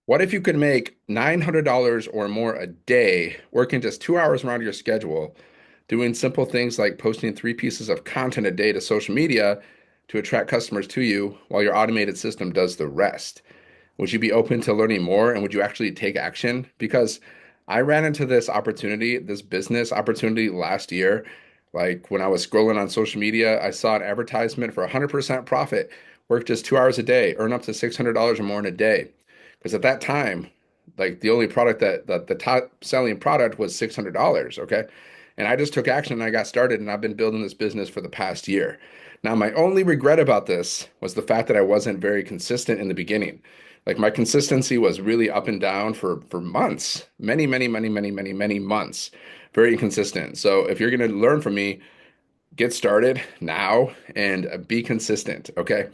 What if you could make $900 or more a day, working just 2 hours around your schedule, doing simple things like posting 3 pieces of content a day to social media to attract customers to you while your automated system does the rest? Would you be open to learning more and would you actually take action? Because I ran into this opportunity, this business opportunity last year. Like when I was scrolling on social media, I saw an advertisement for 100% profit, work just 2 hours a day, earn up to $600 or more in a day. Because at that time, like the only product that the top selling product was $600. Okay. And I just took action and I got started and I've been building this business for the past year. Now, my only regret about this was the fact that I wasn't very consistent in the beginning. Like my consistency was really up and down for months, many months, very inconsistent. So if you're going to learn from me, get started now and be consistent. Okay.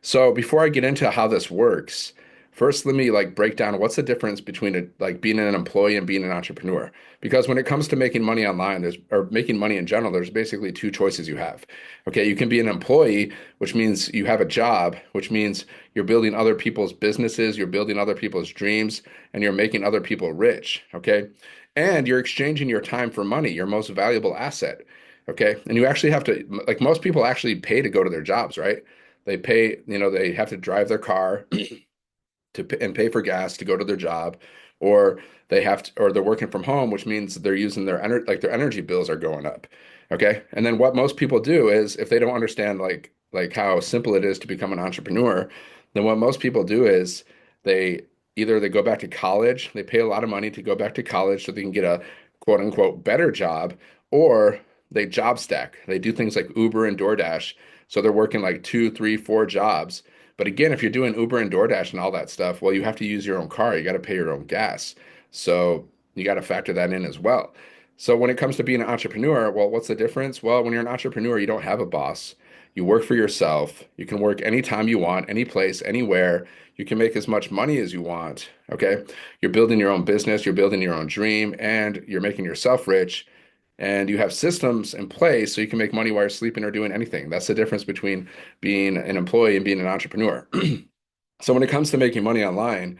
So before I get into how this works, first let me like break down what's the difference between like being an employee and being an entrepreneur. Because when it comes to making money online, there's or making money in general, there's basically two choices you have. Okay, you can be an employee, which means you have a job, which means you're building other people's businesses, you're building other people's dreams, and you're making other people rich. Okay. And you're exchanging your time for money, your most valuable asset. Okay. And you actually have to, like most people actually pay to go to their jobs, right? They pay, they have to drive their car and pay for gas to go to their job, or or they're working from home, which means they're using their energy bills are going up. Okay. And then what most people do is if they don't understand like how simple it is to become an entrepreneur, then what most people do is they they go back to college, they pay a lot of money to go back to college so they can get a quote unquote better job, or they job stack. They do things like Uber and DoorDash. So they're working like two, three, four jobs. But again, if you're doing Uber and DoorDash and all that stuff, well, you have to use your own car. You got to pay your own gas. So you got to factor that in as well. So when it comes to being an entrepreneur, well, what's the difference? Well, when you're an entrepreneur, you don't have a boss. You work for yourself. You can work anytime you want, any place, anywhere. You can make as much money as you want. Okay. You're building your own business, you're building your own dream, and you're making yourself rich. And you have systems in place so you can make money while you're sleeping or doing anything. That's the difference between being an employee and being an entrepreneur. So when it comes to making money online,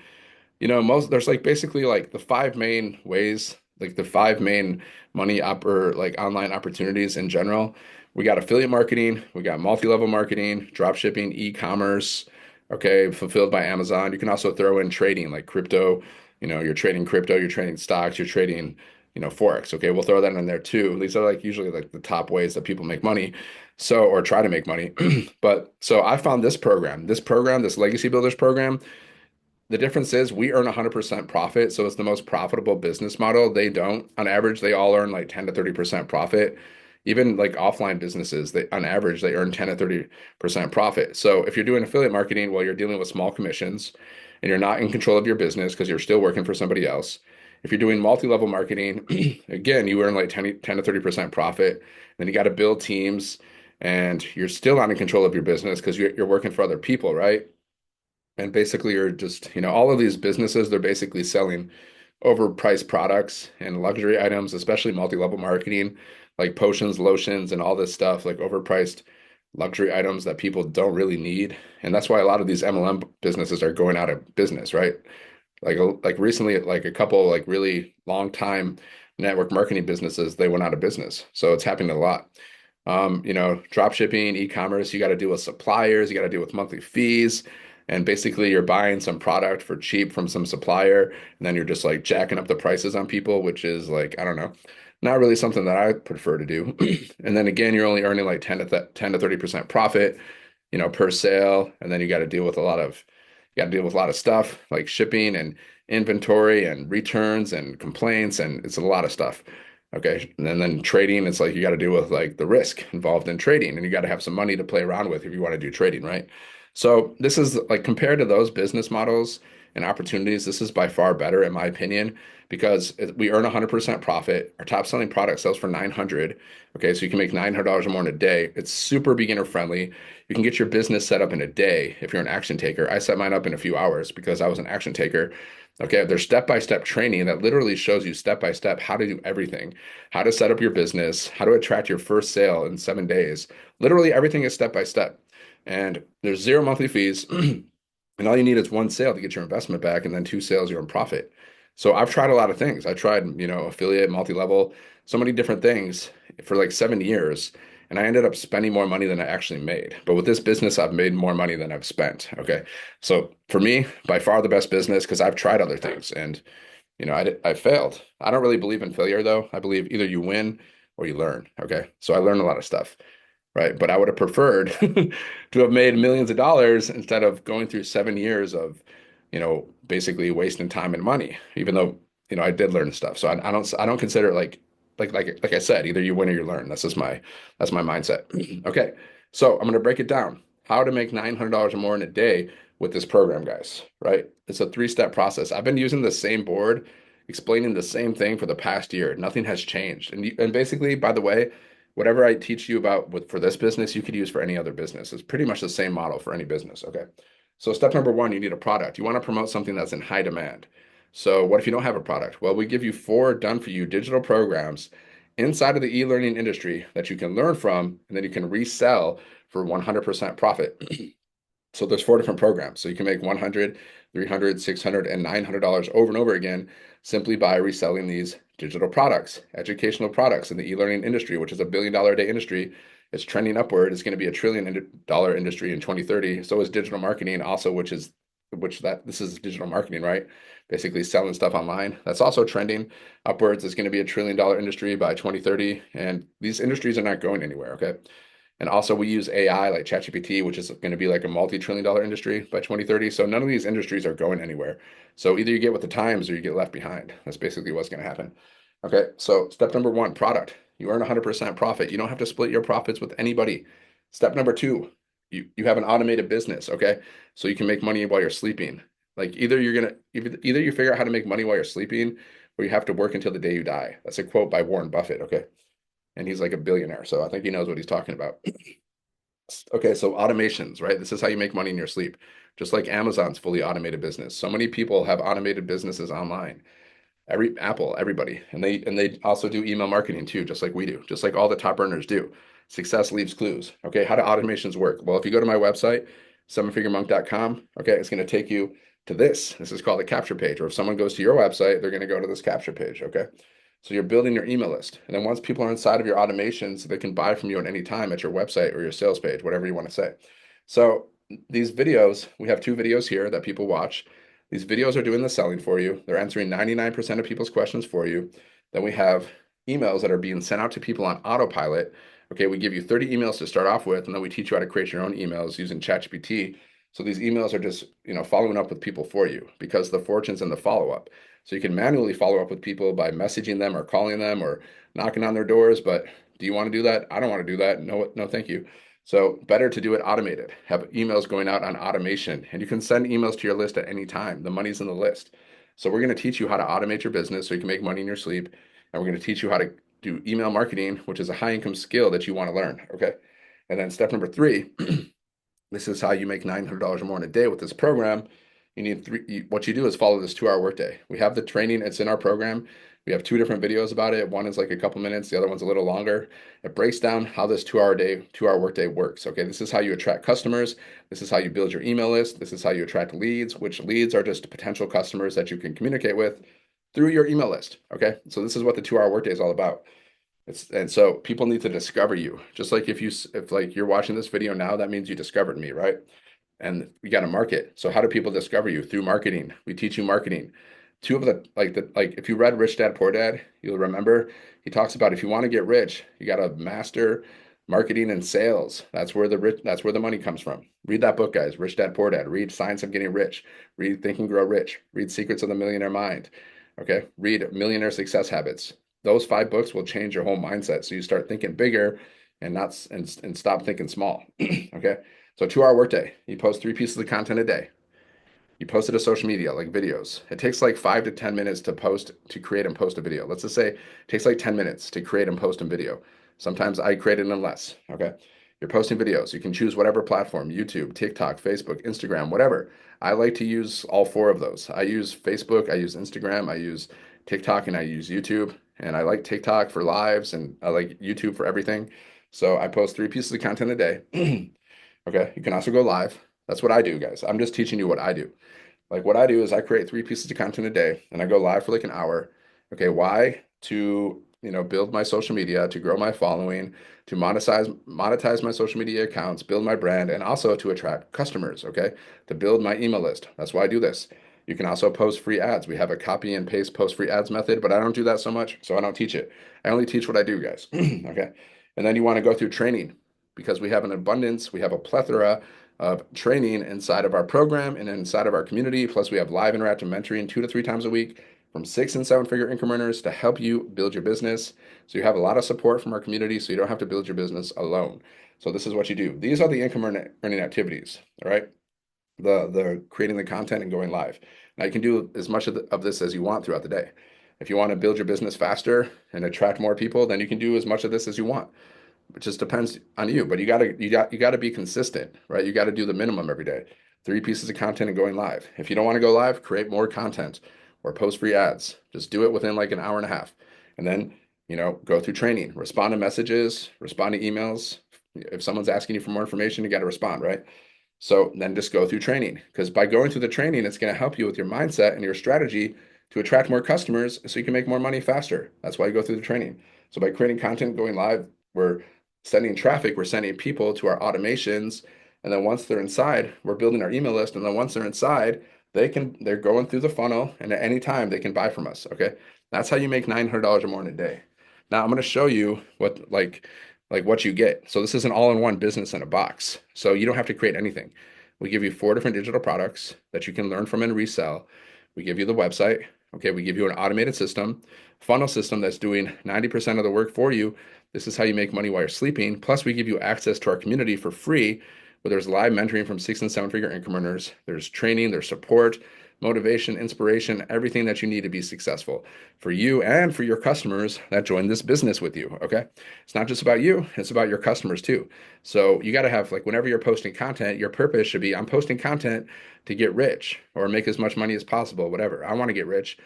most there's like basically like the five main ways, like the five main money or like online opportunities in general. We got affiliate marketing, we got multi-level marketing, drop shipping, e-commerce, okay, fulfilled by Amazon. You can also throw in trading like crypto. You're trading crypto, you're trading stocks, you're trading, Forex. Okay, we'll throw that in there too. These are like usually like the top ways that people make money. So, or try to make money. But so I found this Legacy Builders program. The difference is we earn 100% profit, so it's the most profitable business model. They don't. On average, they all earn like 10 to 30% profit. Even like offline businesses, they on average they earn 10 to 30% profit. So if you're doing affiliate marketing, well, you're dealing with small commissions and you're not in control of your business because you're still working for somebody else. If you're doing multi-level marketing, again, you earn like 10 to 30% profit. Then you got to build teams and you're still not in control of your business because you're working for other people, right? And basically, you're just, all of these businesses, they're basically selling overpriced products and luxury items, especially multi-level marketing, like potions, lotions, and all this stuff, like overpriced luxury items that people don't really need. And that's why a lot of these MLM businesses are going out of business, right? Like recently, like a couple like really long time network marketing businesses, they went out of business. So it's happening a lot. Drop shipping, e-commerce, you got to deal with suppliers, you got to deal with monthly fees. And basically, you're buying some product for cheap from some supplier, and then you're just like jacking up the prices on people, which is like, I don't know, not really something that I prefer to do. And then again, you're only earning like 10 to 30% profit, per sale. And then you got to deal with a lot of stuff like shipping and inventory and returns and complaints, and it's a lot of stuff. Okay. And then trading, it's like you got to deal with like the risk involved in trading, and you got to have some money to play around with if you want to do trading, right? So this is like compared to those business models and opportunities, this is by far better in my opinion because we earn 100% profit. Our top selling product sells for 900. Okay, so you can make $900 or more in a day. It's super beginner friendly. You can get your business set up in a day if you're an action taker. I set mine up in a few hours because I was an action taker. Okay, there's step-by-step training that literally shows you step by step how to do everything, how to set up your business, how to attract your first sale in 7 days. Literally everything is step by step. And there's zero monthly fees. And all you need is one sale to get your investment back, and then two sales, you're in profit. So I've tried a lot of things. I tried, affiliate, multi-level, so many different things for like 7 years. And I ended up spending more money than I actually made. But with this business, I've made more money than I've spent. Okay. So for me, by far the best business because I've tried other things and I failed. I don't really believe in failure though. I believe either you win or you learn. Okay. So I learned a lot of stuff, right? But I would have preferred to have made millions of dollars instead of going through 7 years of, basically wasting time and money, even though, I did learn stuff. So I don't consider it like I said, either you win or you learn. That's my mindset. Okay. So I'm going to break it down. How to make $900 or more in a day with this program, guys, right? It's a three-step process. I've been using the same board, explaining the same thing for the past year. Nothing has changed. And basically, by the way, whatever I teach you about for this business, you could use for any other business. It's pretty much the same model for any business. Okay. So step number one, you need a product. You want to promote something that's in high demand. So what if you don't have a product? Well, we give you 4 done for you digital programs inside of the e-learning industry that you can learn from, and then you can resell for 100% profit. So there's 4 different programs. So you can make 100, 300, 600, and $900 over and over again simply by reselling these digital products, educational products in the e-learning industry, which is $1 billion a day industry. It's trending upward. It's going to be $1 trillion industry in 2030. So is digital marketing also, this is digital marketing, right? Basically selling stuff online. That's also trending upwards. It's going to be $1 trillion industry by 2030. And these industries are not going anywhere. Okay. And also we use AI like ChatGPT, which is going to be like a multi-trillion-dollar industry by 2030. So none of these industries are going anywhere. So either you get with the times or you get left behind. That's basically what's going to happen. Okay, so step number one, product. You earn 100% profit. You don't have to split your profits with anybody. Step number two, you have an automated business, okay? So you can make money while you're sleeping. Like either you figure out how to make money while you're sleeping or you have to work until the day you die. That's a quote by Warren Buffett, okay? And he's like a billionaire, so I think he knows what he's talking about. Okay, so automations, right? This is how you make money in your sleep. Just like Amazon's fully automated business. So many people have automated businesses online. Apple, everybody. And they also do email marketing too, just like we do, just like all the top earners do. Success leaves clues. Okay, how do automations work? Well, if you go to my website, sevenfiguremonk.com, okay, it's going to take you to this. This is called a capture page. Or if someone goes to your website, they're going to go to this capture page, okay? So you're building your email list. And then once people are inside of your automations, they can buy from you at any time at your website or your sales page, whatever you want to say. So these videos, we have 2 videos here that people watch. These videos are doing the selling for you. They're answering 99% of people's questions for you. Then we have emails that are being sent out to people on autopilot. Okay, we give you 30 emails to start off with, and then we teach you how to create your own emails using ChatGPT. So these emails are just, following up with people for you because the fortune's in the follow-up. So you can manually follow up with people by messaging them or calling them or knocking on their doors. But do you want to do that? I don't want to do that. No, no, thank you. So better to do it automated. Have emails going out on automation, and you can send emails to your list at any time. The money's in the list. So we're going to teach you how to automate your business so you can make money in your sleep. And we're going to teach you how to do email marketing, which is a high income skill that you want to learn. Okay. And then step number 3, this is how you make $900 or more in a day with this program. What you do is follow this 2-hour workday. We have the training, it's in our program. We have 2 different videos about it. One is like a couple minutes, the other one's a little longer. It breaks down how this 2-hour workday works. Okay, this is how you attract customers. This is how you build your email list. This is how you attract leads, which leads are just potential customers that you can communicate with through your email list. Okay, so this is what the 2-hour workday is all about. And so people need to discover you. Just like if like you're watching this video now, that means you discovered me, right? And you got to market. So how do people discover you? Through marketing. We teach you marketing. Two of the if you read Rich Dad Poor Dad, you'll remember he talks about if you want to get rich, you got to master marketing and sales. That's where the money comes from. Read that book, guys. Rich Dad Poor Dad. Read Science of Getting Rich. Read Think and Grow Rich. Read Secrets of the Millionaire Mind. Okay. Read Millionaire Success Habits. Those 5 books will change your whole mindset. So you start thinking bigger and stop thinking small. Okay. So 2-hour workday. You post 3 pieces of content a day. You post it to social media, like videos. It takes like 5 to 10 minutes to create and post a video. Let's just say it takes like 10 minutes to create and post a video. Sometimes I create it in less. Okay. You're posting videos. You can choose whatever platform, YouTube, TikTok, Facebook, Instagram, whatever. I like to use all 4 of those. I use Facebook, I use Instagram, I use TikTok, and I use YouTube. And I like TikTok for lives and I like YouTube for everything. So I post 3 pieces of content a day. Okay. You can also go live. That's what I do, guys. I'm just teaching you what I do. Like what I do is I create 3 pieces of content a day and I go live for like an hour. Okay, why? To, build my social media, to grow my following, to monetize my social media accounts, build my brand, and also to attract customers, okay? To build my email list. That's why I do this. You can also post free ads. We have a copy and paste post free ads method, but I don't do that so much, so I don't teach it. I only teach what I do, guys. Okay. And then you want to go through training because we have an abundance, we have a plethora of training inside of our program and inside of our community. Plus, we have live interactive mentoring 2 to 3 times a week from 6 and 7 figure income earners to help you build your business. So you have a lot of support from our community, so you don't have to build your business alone. So this is what you do. These are the income earning activities. All right. The creating the content and going live. Now you can do as much of this as you want throughout the day. If you want to build your business faster and attract more people, then you can do as much of this as you want. It just depends on you, but you gotta be consistent, right? You got to do the minimum every day. 3 pieces of content and going live. If you don't want to go live, create more content or post free ads. Just do it within like an hour and a half. And then, go through training, respond to messages, respond to emails. If someone's asking you for more information, you got to respond, right? So then just go through training because by going through the training, it's going to help you with your mindset and your strategy to attract more customers so you can make more money faster. That's why you go through the training. So by creating content, going live, we're sending traffic, we're sending people to our automations. And then once they're inside, we're building our email list. And then once they're inside, they're going through the funnel and at any time they can buy from us. Okay. That's how you make $900 or more in a day. Now I'm going to show you what what you get. So this is an all-in-one business in a box. So you don't have to create anything. We give you 4 different digital products that you can learn from and resell. We give you the website. Okay, we give you an automated system, funnel system that's doing 90% of the work for you. This is how you make money while you're sleeping. Plus, we give you access to our community for free, where there's live mentoring from 6 and 7 figure income earners. There's training, there's support, motivation, inspiration, everything that you need to be successful for you and for your customers that join this business with you. Okay. It's not just about you, it's about your customers too. So you got to have, like, whenever you're posting content, your purpose should be I'm posting content to get rich or make as much money as possible, whatever. I want to get rich.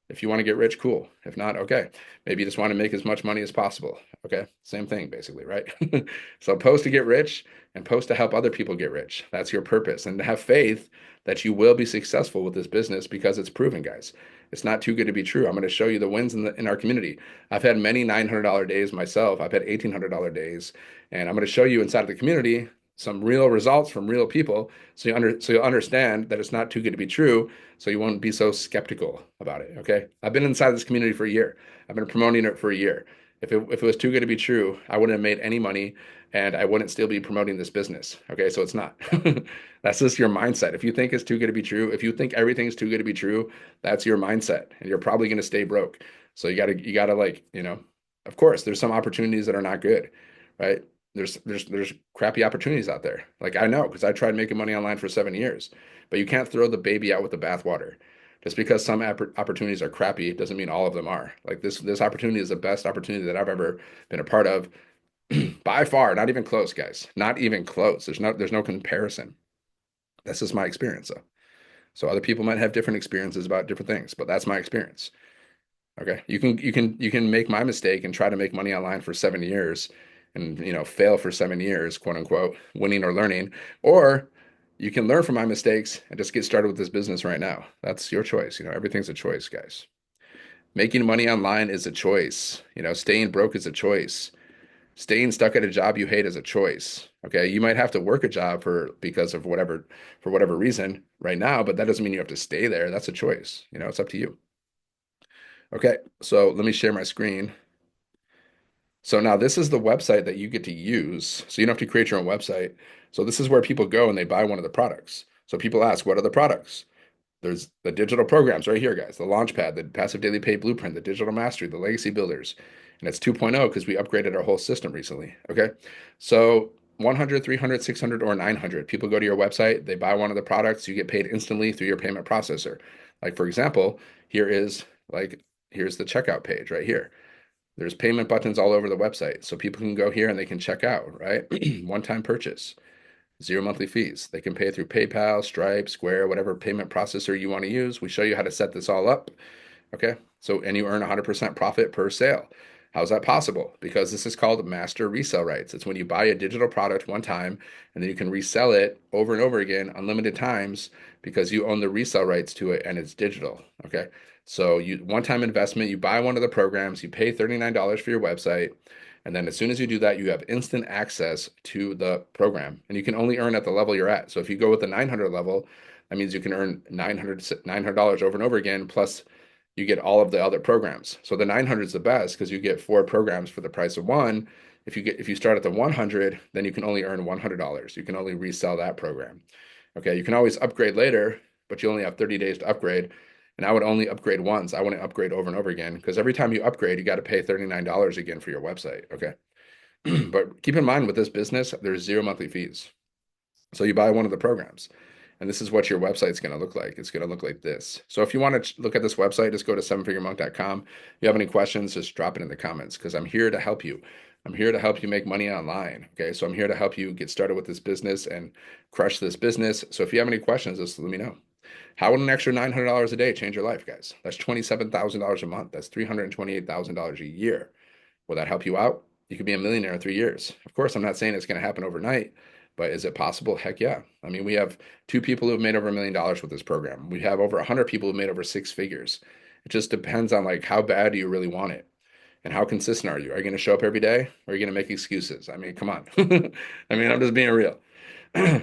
If you want to get rich, cool. If not, okay. Maybe you just want to make as much money as possible. Okay. Same thing, basically, right? So post to get rich and post to help other people get rich. That's your purpose. And to have faith that you will be successful with this business because it's proven, guys. It's not too good to be true. I'm going to show you the wins in our community. I've had many $900 days myself. I've had $1,800 days. And I'm going to show you inside of the community some real results from real people so you'll understand that it's not too good to be true, so you won't be so skeptical about it. Okay. I've been inside this community for a year. I've been promoting it for a year. If it was too good to be true, I wouldn't have made any money and I wouldn't still be promoting this business. Okay. So it's not. That's just your mindset. If you think it's too good to be true, if you think everything's too good to be true, that's your mindset and you're probably going to stay broke. So you gotta like, of course, there's some opportunities that are not good, right? There's crappy opportunities out there. Like I know because I tried making money online for 7 years, but you can't throw the baby out with the bathwater. Just because some opportunities are crappy doesn't mean all of them are. Like this opportunity is the best opportunity that I've ever been a part of by far. Not even close, guys. Not even close. There's no comparison. That's just my experience, though. So other people might have different experiences about different things, but that's my experience. Okay. You can make my mistake and try to make money online for 7 years and fail for 7 years, quote unquote, winning or learning. Or you can learn from my mistakes and just get started with this business right now. That's your choice. Everything's a choice, guys. Making money online is a choice. Staying broke is a choice. Staying stuck at a job you hate is a choice. Okay. You might have to work a job because of for whatever reason right now, but that doesn't mean you have to stay there. That's a choice. It's up to you. Okay, so let me share my screen. So now this is the website that you get to use. So you don't have to create your own website. So this is where people go and they buy one of the products. So people ask, what are the products? There's the digital programs right here, guys. The Launchpad, the Passive Daily Pay Blueprint, the Digital Mastery, the Legacy Builders. And it's 2.0 because we upgraded our whole system recently. Okay, so 100, 300, 600, or 900. People go to your website, they buy one of the products, you get paid instantly through your payment processor. Like, for example, here's the checkout page right here. There's payment buttons all over the website. So people can go here and they can check out, right? One-time purchase, 0 monthly fees. They can pay through PayPal, Stripe, Square, whatever payment processor you want to use. We show you how to set this all up. Okay. So, and you earn 100% profit per sale. How's that possible? Because this is called master resale rights. It's when you buy a digital product one time and then you can resell it over and over again unlimited times because you own the resale rights to it and it's digital. Okay. So you one-time investment, you buy one of the programs, you pay $39 for your website, and then as soon as you do that, you have instant access to the program. And you can only earn at the level you're at. So if you go with the 900 level, that means you can earn $900 over and over again, plus you get all of the other programs. So the 900 is the best because you get 4 programs for the price of one. If you start at the 100, then you can only earn $100. You can only resell that program. Okay, you can always upgrade later, but you only have 30 days to upgrade. And I would only upgrade once. I wouldn't upgrade over and over again because every time you upgrade, you got to pay $39 again for your website. Okay. But keep in mind with this business, there's 0 monthly fees. So you buy one of the programs, and this is what your website's going to look like. It's going to look like this. So if you want to look at this website, just go to sevenfiguremonk.com. If you have any questions, just drop it in the comments because I'm here to help you. I'm here to help you make money online. Okay. So I'm here to help you get started with this business and crush this business. So if you have any questions, just let me know. How would an extra $900 a day change your life, guys? That's $27,000 a month. That's $328,000 a year. Will that help you out? You could be a millionaire in 3 years. Of course, I'm not saying it's going to happen overnight, but is it possible? Heck yeah. I mean, we have 2 people who have made over $1 million with this program. We have over 100 people who have made over 6 figures. It just depends on like how bad do you really want it and how consistent are you? Are you going to show up every day or are you going to make excuses? I mean, come on. I mean, I'm just being real.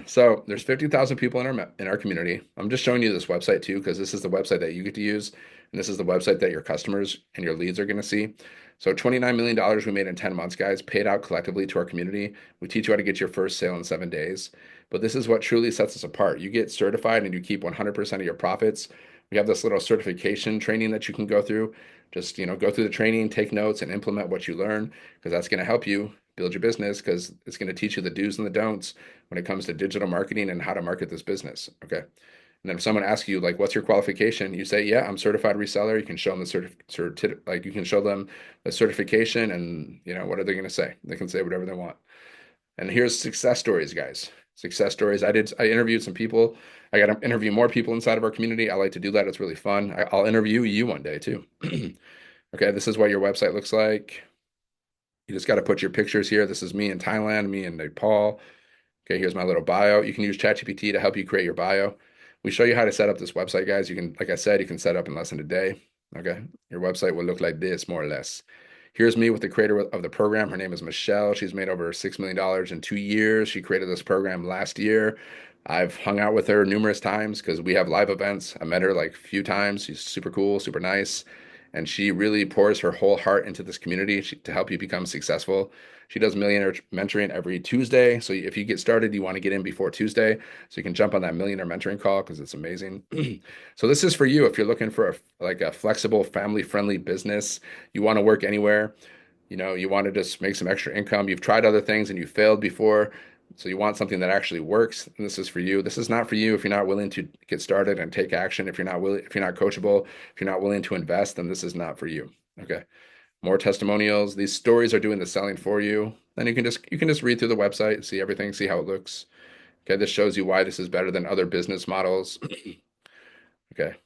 So there's 50,000 people in our community. I'm just showing you this website too, because this is the website that you get to use. And this is the website that your customers and your leads are going to see. So $29 million we made in 10 months, guys, paid out collectively to our community. We teach you how to get your first sale in 7 days. But this is what truly sets us apart. You get certified and you keep 100% of your profits. We have this little certification training that you can go through. Just, go through the training, take notes, and implement what you learn, because that's going to help you build your business, because it's going to teach you the do's and the don'ts when it comes to digital marketing and how to market this business. Okay. And then if someone asks you, like, what's your qualification? You say, yeah, I'm certified reseller. You can show them you can show them the certification, and what are they going to say? They can say whatever they want. And here's success stories, guys. Success stories. I interviewed some people. I got to interview more people inside of our community. I like to do that. It's really fun. I'll interview you one day too. Okay, this is what your website looks like. You just got to put your pictures here. This is me in Thailand, me in Nepal. Okay, here's my little bio. You can use ChatGPT to help you create your bio. We show you how to set up this website, guys. You can, like I said, you can set up in less than a day. Okay, your website will look like this, more or less. Here's me with the creator of the program. Her name is Michelle. She's made over $6 million in 2 years. She created this program last year. I've hung out with her numerous times because we have live events. I met her like a few times. She's super cool, super nice. And she really pours her whole heart into this community to help you become successful. She does millionaire mentoring every Tuesday. So if you get started, you want to get in before Tuesday so you can jump on that millionaire mentoring call because it's amazing. So this is for you if you're looking for a flexible, family-friendly business. You want to work anywhere. You want to just make some extra income. You've tried other things and you failed before. So you want something that actually works, and this is for you. This is not for you if you're not willing to get started and take action. If you're not coachable, if you're not willing to invest, then this is not for you. Okay. More testimonials. These stories are doing the selling for you. Then you can just read through the website, see everything, see how it looks. Okay, this shows you why this is better than other business models. Okay.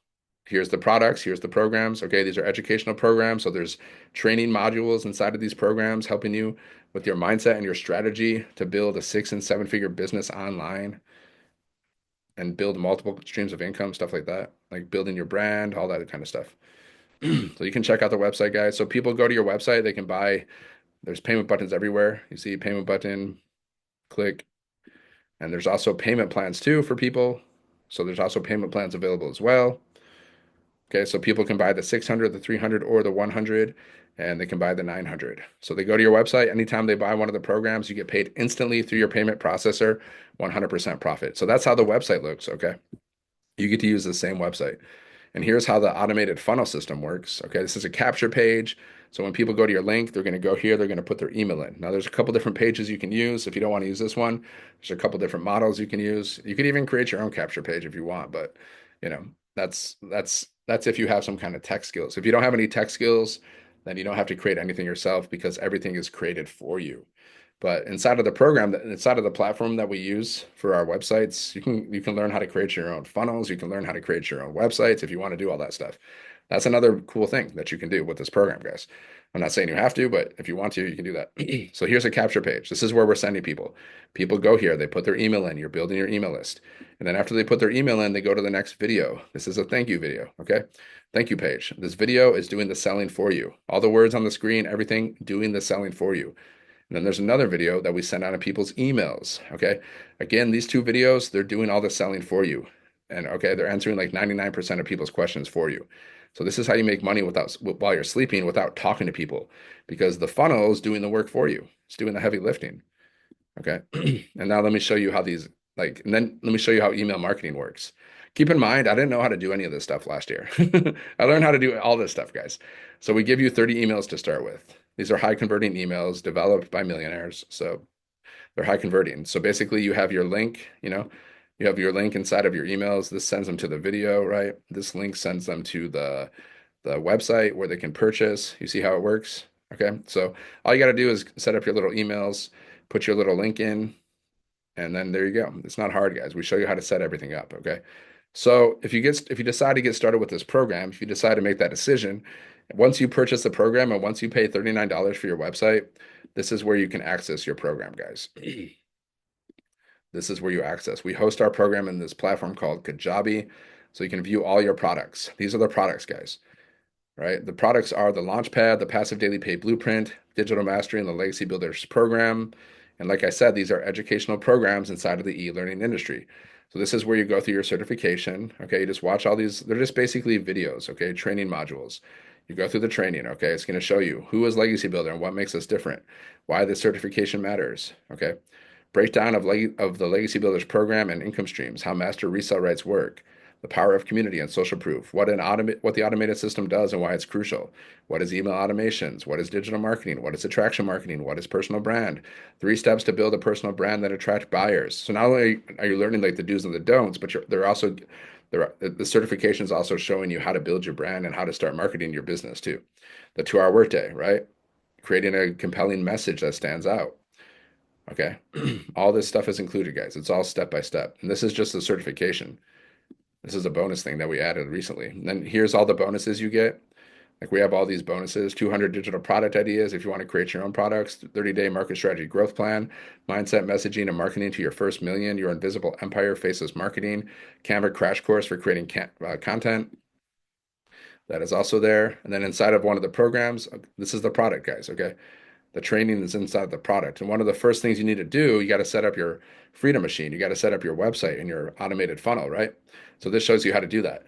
Here's the products, here's the programs. Okay, these are educational programs. So there's training modules inside of these programs helping you with your mindset and your strategy to build a 6 and 7 figure business online and build multiple streams of income, stuff like that, like building your brand, all that kind of stuff. So you can check out the website, guys. So people go to your website, they can buy, there's payment buttons everywhere. You see payment button, click, and there's also payment plans too for people. So there's also payment plans available as well. Okay, so people can buy the 600, the 300, or the 100, and they can buy the 900. So they go to your website. Anytime they buy one of the programs, you get paid instantly through your payment processor, 100% profit. So that's how the website looks, okay? You get to use the same website. And here's how the automated funnel system works. Okay, this is a capture page. So when people go to your link, they're going to go here, they're going to put their email in. Now there's a couple different pages you can use. If you don't want to use this one, there's a couple different models you can use. You could even create your own capture page if you want, but that's if you have some kind of tech skills. If you don't have any tech skills, then you don't have to create anything yourself because everything is created for you. But inside of the program, inside of the platform that we use for our websites, you can learn how to create your own funnels. You can learn how to create your own websites if you want to do all that stuff. That's another cool thing that you can do with this program, guys. I'm not saying you have to, but if you want to, you can do that. So here's a capture page. This is where we're sending people. People go here, they put their email in, you're building your email list. And then after they put their email in, they go to the next video. This is a thank you video, okay? Thank you page. This video is doing the selling for you. All the words on the screen, everything doing the selling for you. And then there's another video that we send out to people's emails, okay? Again, these two videos, they're doing all the selling for you. And okay, they're answering like 99% of people's questions for you. So this is how you make money while you're sleeping without talking to people, because the funnel is doing the work for you. It's doing the heavy lifting. Okay. And now let me show you how and then let me show you how email marketing works. Keep in mind, I didn't know how to do any of this stuff last year. I learned how to do all this stuff, guys. So we give you 30 emails to start with. These are high converting emails developed by millionaires. So they're high converting. So basically you have your link, you have your link inside of your emails. This sends them to the video, right? This link sends them to the website where they can purchase. You see how it works? Okay. So all you got to do is set up your little emails, put your little link in, and then there you go. It's not hard, guys. We show you how to set everything up. Okay. So if you decide to get started with this program, if you decide to make that decision, once you purchase the program and once you pay $39 for your website, this is where you can access your program, guys. This is where you access. We host our program in this platform called Kajabi, so you can view all your products. These are the products, guys. Right? The products are the Launchpad, the Passive Daily Pay Blueprint, Digital Mastery, and the Legacy Builders program. And like I said, these are educational programs inside of the e-learning industry. So this is where you go through your certification. Okay, you just watch all these. They're just basically videos. Okay, training modules. You go through the training. Okay, it's going to show you who is Legacy Builder and what makes us different, why the certification matters. Okay, breakdown of the Legacy Builders program and income streams, how master resale rights work, the power of community and social proof, what the automated system does and why it's crucial, what is email automations, what is digital marketing, what is attraction marketing, what is personal brand, 3 steps to build a personal brand that attracts buyers. So not only are you learning like the do's and the don'ts, but the certification is also showing you how to build your brand and how to start marketing your business too. The 2-hour workday, right? Creating a compelling message that stands out. Okay. All this stuff is included, guys. It's all step by step. And this is just the certification. This is a bonus thing that we added recently. And then here's all the bonuses you get. Like we have all these bonuses, 200 digital product ideas if you want to create your own products, 30-day market strategy growth plan, mindset, messaging, and marketing to your first million, your invisible empire, faceless marketing, Canva crash course for creating content. That is also there. And then inside of one of the programs, this is the product, guys, okay? The training is inside the product. And one of the first things you need to do, you got to set up your Freedom Machine. You got to set up your website and your automated funnel, right? So this shows you how to do that.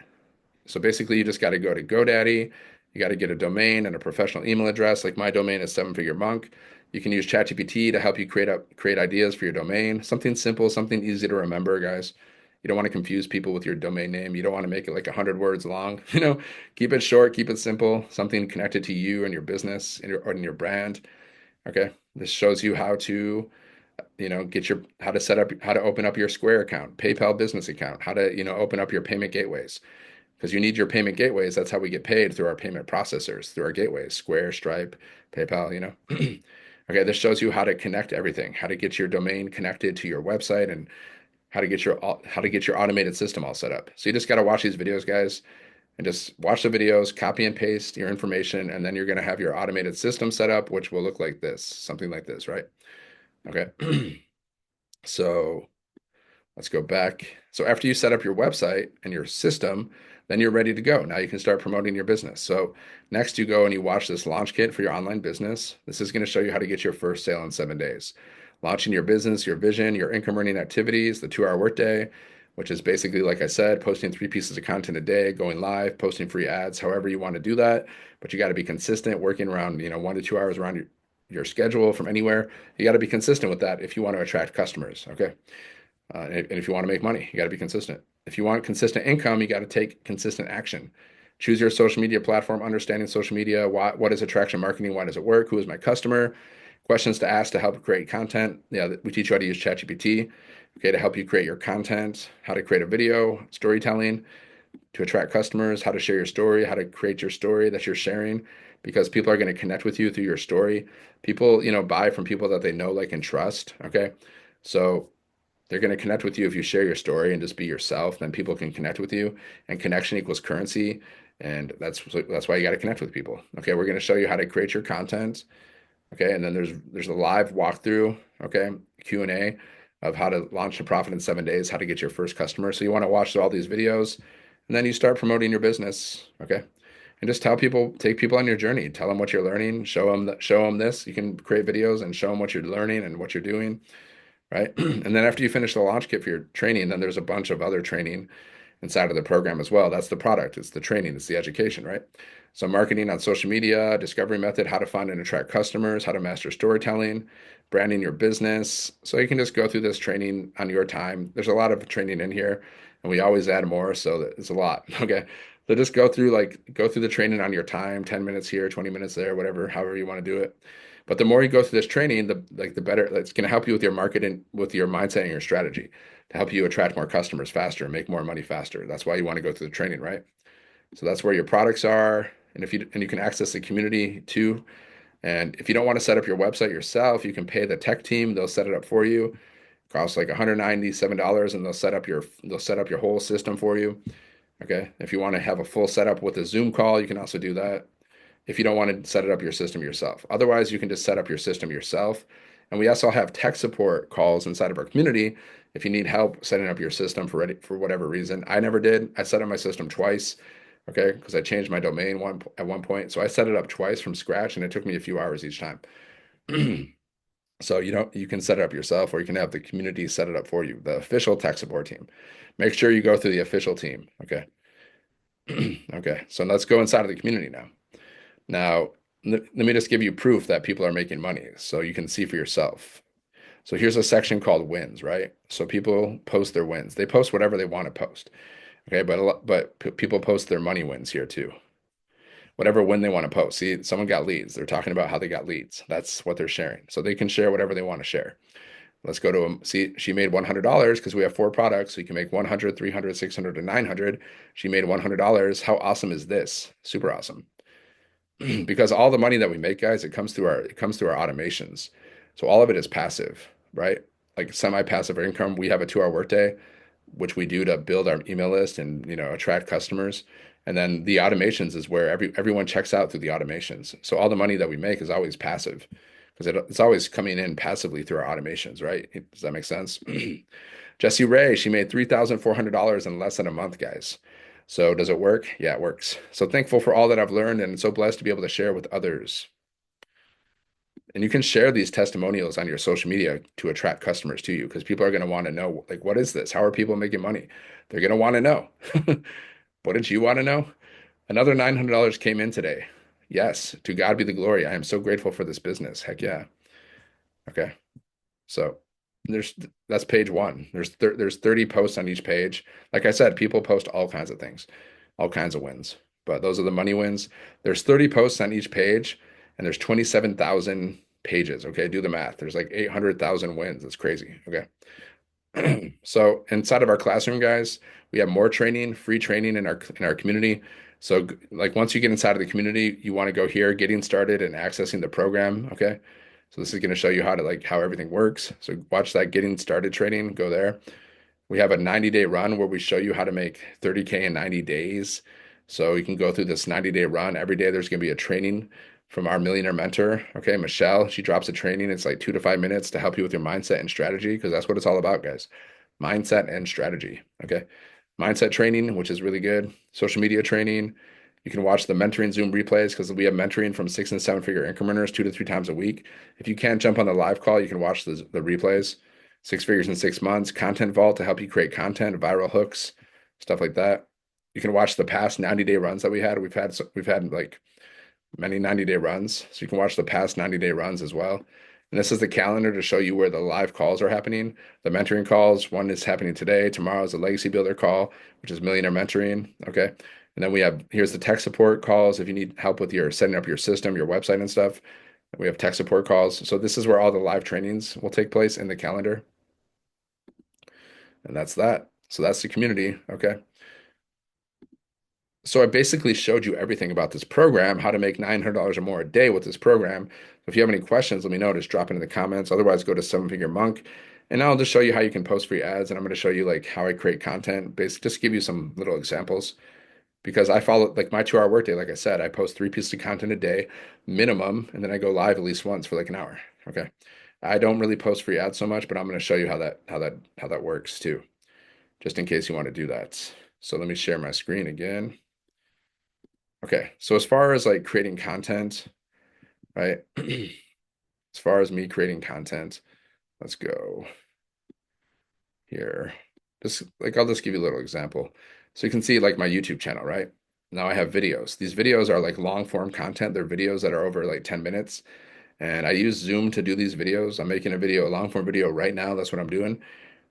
So basically, you just got to go to GoDaddy. You got to get a domain and a professional email address. Like my domain is 7-Figure Monk. You can use ChatGPT to help you create ideas for your domain. Something simple, something easy to remember, guys. You don't want to confuse people with your domain name. You don't want to make it like 100 words long. Keep it short, keep it simple. Something connected to you and your business and your brand. Okay, this shows you how to, how to open up your Square account, PayPal business account, how to, open up your payment gateways, because you need your payment gateways. That's how we get paid, through our payment processors, through our gateways, Square, Stripe, PayPal. Okay, this shows you how to connect everything, how to get your domain connected to your website, and how to get your automated system all set up. So you just got to watch these videos, guys. And just watch the videos, copy and paste your information, and then you're going to have your automated system set up, which will look like this, something like this, right? Okay. So let's go back. So after you set up your website and your system, then you're ready to go. Now you can start promoting your business. So next you go and you watch this launch kit for your online business. This is going to show you how to get your first sale in 7 days. Launching your business, your vision, your income earning activities, the 2-hour workday, which is basically, like I said, posting 3 pieces of content a day, going live, posting free ads, however you want to do that. But you got to be consistent, working around, 1 to 2 hours around your schedule from anywhere. You got to be consistent with that if you want to attract customers. Okay. And if you want to make money, you got to be consistent. If you want consistent income, you got to take consistent action. Choose your social media platform, understanding social media. What is attraction marketing? Why does it work? Who is my customer? Questions to ask to help create content. Yeah, we teach you how to use ChatGPT, okay, to help you create your content, how to create a video, storytelling to attract customers, how to share your story, how to create your story that you're sharing, because people are going to connect with you through your story. People, buy from people that they know, like, and trust. Okay. So they're going to connect with you if you share your story and just be yourself. Then people can connect with you, and connection equals currency. And that's why you got to connect with people. Okay, we're going to show you how to create your content. Okay, and then there's a live walkthrough, okay, Q&A of how to launch a profit in 7 days, how to get your first customer. So you want to watch all these videos, and then you start promoting your business, okay? And just tell people, take people on your journey. Tell them what you're learning. Show them this. You can create videos and show them what you're learning and what you're doing, right? And then after you finish the launch kit for your training, then there's a bunch of other training inside of the program as well. That's the product. It's the training. It's the education, right? So marketing on social media, discovery method, how to find and attract customers, how to master storytelling, branding your business. So you can just go through this training on your time. There's a lot of training in here, and we always add more, so it's a lot. Okay. So just go through the training on your time, 10 minutes here, 20 minutes there, whatever, however you want to do it. But the more you go through this training, the better it's going to help you with your marketing, with your mindset and your strategy to help you attract more customers faster and make more money faster. That's why you want to go through the training, right? So that's where your products are. And you can access the community too. And if you don't want to set up your website yourself, you can pay the tech team. They'll set it up for you. It costs like $197 and they'll set up your whole system for you. Okay. If you want to have a full setup with a Zoom call, you can also do that if you don't want to set it up your system yourself. Otherwise, you can just set up your system yourself. And we also have tech support calls inside of our community if you need help setting up your system for whatever reason. I never did. I set up my system twice, okay, because I changed my domain at one point. So I set it up twice from scratch, and it took me a few hours each time. So you can set it up yourself, or you can have the community set it up for you, the official tech support team. Make sure you go through the official team, okay? Okay, so let's go inside of the community now. Now, let me just give you proof that people are making money so you can see for yourself. So here's a section called wins, right? So people post their wins. They post whatever they want to post. Okay, but people post their money wins here too. Whatever win they want to post. See, someone got leads. They're talking about how they got leads. That's what they're sharing. So they can share whatever they want to share. Let's go to them. See, she made $100 because we have 4 products. So you can make 100, 300, 600, and 900. She made $100. How awesome is this? Super awesome. Because all the money that we make, guys, it comes through our automations. So all of it is passive, right? Like semi-passive income. We have a 2-hour workday, which we do to build our email list and attract customers. And then the automations is where everyone checks out through the automations. So all the money that we make is always passive because it's always coming in passively through our automations, right? Does that make sense? Jessie Ray, she made $3,400 in less than a month, guys. So does it work? Yeah, it works. So thankful for all that I've learned and so blessed to be able to share with others. And you can share these testimonials on your social media to attract customers to you because people are going to want to know, like, what is this? How are people making money? They're going to want to know. What did you want to know? Another $900 came in today. Yes, to God be the glory. I am so grateful for this business. Heck yeah. Okay. So that's page 1. There's 30 posts on each page. Like I said, people post all kinds of things, all kinds of wins. But those are the money wins. There's 30 posts on each page, and there's 27,000 pages. Okay, do the math. There's like 800,000 wins. That's crazy. Okay. So inside of our classroom, guys, we have more training, free training in our community. So like once you get inside of the community, you want to go here, getting started and accessing the program. Okay. So this is going to show you how everything works. So watch that getting started training, go there. We have a 90-day run where we show you how to make 30K in 90 days. So you can go through this 90-day run. Every day there's going to be a training from our millionaire mentor. Okay, Michelle, she drops a training. It's like 2 to 5 minutes to help you with your mindset and strategy because that's what it's all about, guys. Mindset and strategy. Okay, mindset training, which is really good. Social media training. You can watch the mentoring Zoom replays because we have mentoring from 6 and 7-figure income earners 2 to 3 times a week. If you can't jump on the live call, you can watch the replays. 6 figures in 6 months, Content Vault to help you create content, viral hooks, stuff like that. You can watch the past 90-day runs that we had. We've had like many 90-day runs. So you can watch the past 90-day runs as well. And this is the calendar to show you where the live calls are happening. The mentoring calls, one is happening today. Tomorrow is a legacy builder call, which is millionaire mentoring. Okay. And then here's the tech support calls. If you need help with your setting up your system, your website and stuff, we have tech support calls. So this is where all the live trainings will take place in the calendar. And that's that. So that's the community. Okay. So I basically showed you everything about this program, how to make $900 or more a day with this program. If you have any questions, let me know. Just drop it in the comments. Otherwise, go to 7-Figure Monk, and I'll just show you how you can post free ads. And I'm going to show you like how I create content, basically just give you some little examples. because I follow like my 2 hour workday. Like I said, I post 3 pieces of content a day minimum, and then I go live at least once for like an hour. Okay. I don't really post free ads so much, but I'm going to show you how that works too, just in case you want to do that. So let me share my screen again. Okay. So as far as like creating content, right? As far as me creating content, let's go here. Just like I'll just give you a little example. So you can see like my YouTube channel, right? Now I have videos. These videos are like long form content. They're videos that are over like 10 minutes. And I use Zoom to do these videos. I'm making a long form video right now. That's what I'm doing.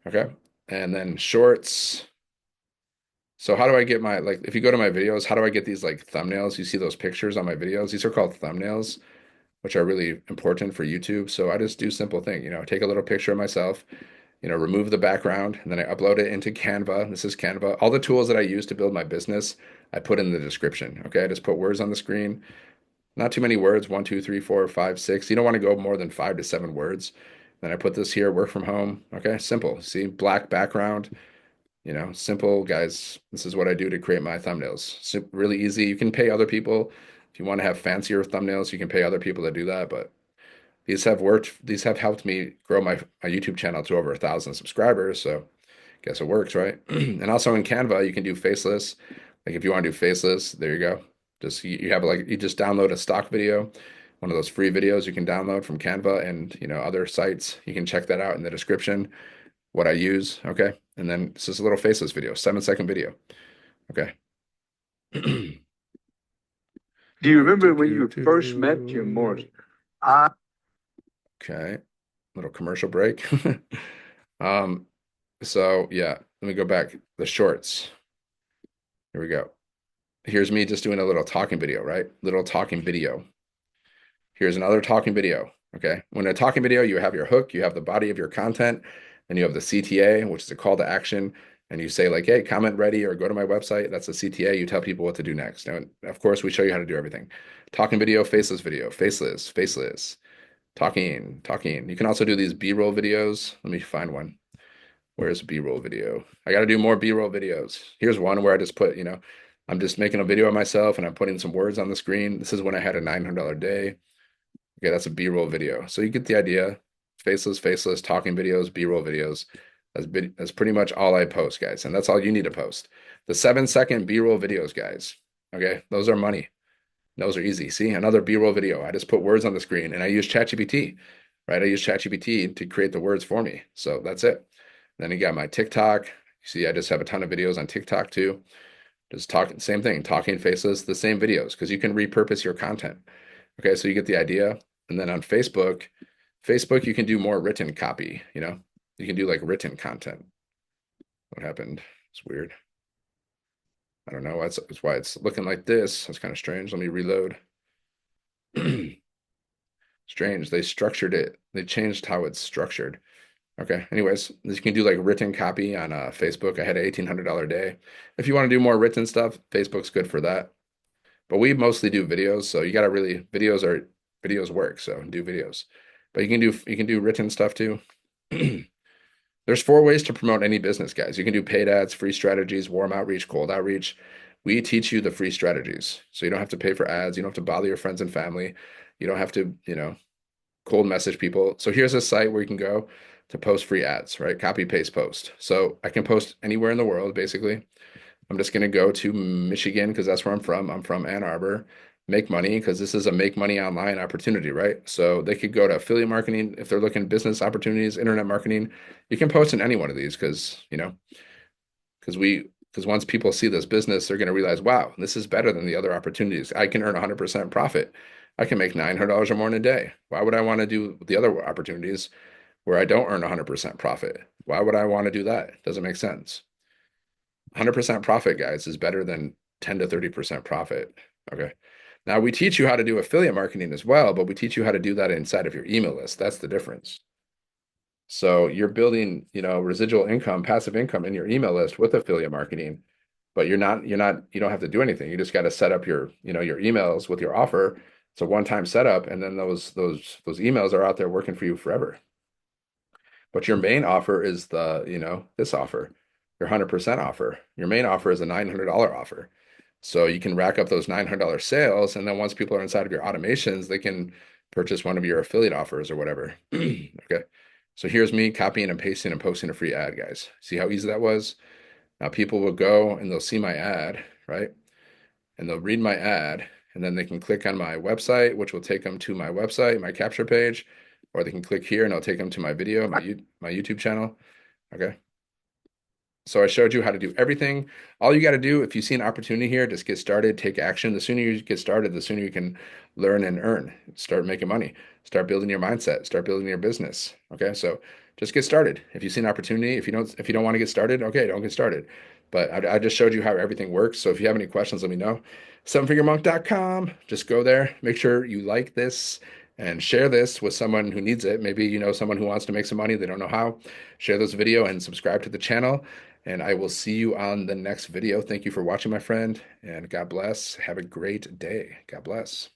Okay. And then shorts. So how do I get my, like, if you go to my videos, how do I get these like thumbnails? You see those pictures on my videos? These are called thumbnails, which are really important for YouTube. So I just do simple thing, take a little picture of myself, remove the background, and then I upload it into Canva. This is Canva. All the tools that I use to build my business, I put in the description. Okay. I just put words on the screen. Not too many words, 1, 2, 3, 4, 5, 6. You don't want to go more than 5 to 7 words. Then I put this here, work from home. Okay, simple. See, black background, simple, guys. This is what I do to create my thumbnails. Really easy. You can pay other people. If you want to have fancier thumbnails, you can pay other people to do that. But these have worked. These have helped me grow my YouTube channel to over 1,000 subscribers. So guess it works, right? And also in Canva, you can do faceless. Like if you want to do faceless, there you go. Just you have like you just download a stock video, one of those free videos you can download from Canva and other sites. You can check that out in the description, what I use. Okay. And then this is a little faceless video, 7-second video. Okay. Do you remember when you first met Jim Morris? Okay. Little commercial break. So yeah, let me go back. The shorts. Here we go. Here's me just doing a little talking video, right? Little talking video. Here's another talking video. Okay. When a talking video, you have your hook, you have the body of your content, and you have the CTA, which is a call to action. And you say like, hey, comment ready or go to my website. That's the CTA. You tell people what to do next. And of course, we show you how to do everything. Talking video, faceless video, faceless, faceless, talking, talking. You can also do these B-roll videos. Let me find one. Where's B-roll video? I got to do more B-roll videos. Here's one where I just put, I'm just making a video of myself and I'm putting some words on the screen. This is when I had a $900 day. Okay, that's a B-roll video. So you get the idea. Faceless, faceless, talking videos, B-roll videos. That's pretty much all I post, guys. And that's all you need to post. The 7-second B-roll videos, guys. Okay, those are money. Those are easy. See, another B-roll video. I just put words on the screen and I use ChatGPT, right? I use ChatGPT to create the words for me. So that's it. Then you got my TikTok. You see, I just have a ton of videos on TikTok too. Just talking, same thing, talking faceless, the same videos, because you can repurpose your content. Okay, so you get the idea. And then on Facebook, you can do more written copy, You can do like written content. What happened? It's weird. I don't know. That's why it's looking like this. That's kind of strange. Let me reload. Strange. They structured it. They changed how it's structured. Okay. Anyways, you can do like written copy on Facebook. I had an $1,800 day. If you want to do more written stuff, Facebook's good for that. But we mostly do videos, so you gotta really videos work. So do videos. But you can do written stuff too. There's 4 ways to promote any business, guys. You can do paid ads, free strategies, warm outreach, cold outreach. We teach you the free strategies. So you don't have to pay for ads. You don't have to bother your friends and family. You don't have to, cold message people. So here's a site where you can go to post free ads, right? Copy, paste, post. So I can post anywhere in the world, basically. I'm just going to go to Michigan because that's where I'm from. I'm from Ann Arbor. Make money because this is a make money online opportunity, right? So they could go to affiliate marketing if they're looking business opportunities, internet marketing. You can post in any one of these because, because once people see this business, they're going to realize, wow, this is better than the other opportunities. I can earn 100% profit. I can make $900 or more in a day. Why would I want to do the other opportunities where I don't earn 100% profit? Why would I want to do that? Doesn't make sense. 100% profit, guys, is better than 10 to 30% profit. Okay. Now we teach you how to do affiliate marketing as well, but we teach you how to do that inside of your email list. That's the difference. So you're building, residual income, passive income in your email list with affiliate marketing, but you don't have to do anything. You just got to set up your emails with your offer. It's a one-time setup, and then those emails are out there working for you forever. But your main offer is this offer, your 100% offer. Your main offer is a $900 offer. So you can rack up those $900 sales, and then once people are inside of your automations, they can purchase one of your affiliate offers or whatever. Okay. So here's me copying and pasting and posting a free ad, guys. See how easy that was? Now people will go and they'll see my ad, right? And they'll read my ad, and then they can click on my website, which will take them to my website, my capture page, or they can click here and it'll take them to my video, my YouTube channel. Okay. So I showed you how to do everything. All you got to do, if you see an opportunity here, just get started, take action. The sooner you get started, the sooner you can learn and earn, start making money, start building your mindset, start building your business. Okay, so just get started. If you see an opportunity, if you don't want to get started, okay, don't get started. But I just showed you how everything works. So if you have any questions, let me know. Sevenfiguremonk.com. Just go there. Make sure you like this and share this with someone who needs it. Maybe you know someone who wants to make some money, they don't know how. Share this video and subscribe to the channel. And I will see you on the next video. Thank you for watching, my friend, and God bless. Have a great day. God bless.